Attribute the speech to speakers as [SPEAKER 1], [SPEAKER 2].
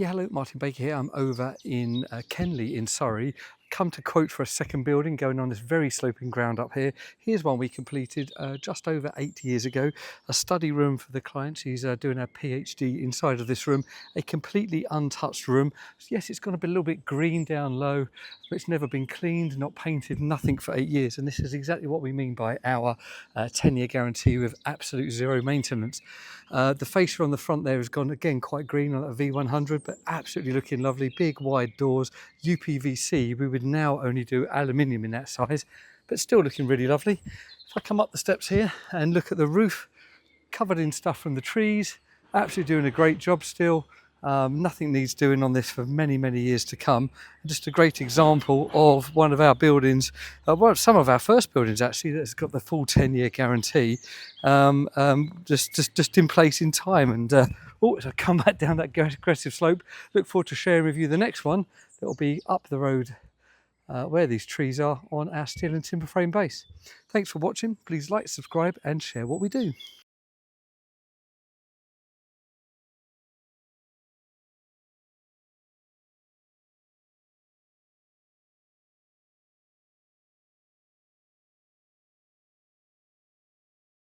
[SPEAKER 1] Yeah, hello, Martin Baker here. I'm over in Kenley in Surrey. Come to quote for a second building going on this very sloping ground up here. Here's one we completed just over 8 years ago. A study room for the client. She's doing her PhD inside of this room. A completely untouched room. Yes, it's going to be a little bit green down low, but it's never been cleaned, not painted, nothing for 8 years. And this is exactly what we mean by our 10-year guarantee with absolute zero maintenance. The fascia on the front there has gone again quite green on a V100, but absolutely looking lovely. Big wide doors, UPVC. We would now only do aluminium in that size, but still looking really lovely. If I come up the steps here and look at the roof, covered in stuff from the trees, absolutely doing a great job still. Nothing needs doing on this for many, many years to come. Just a great example of one of our buildings, well, some of our first buildings actually, that's got the full 10-year guarantee, just in place in time. And oh, as I come back down that aggressive slope, look forward to sharing with you the next one that will be up the road where these trees are on our steel and timber frame base. Thanks for watching. Please like, subscribe and share what we do.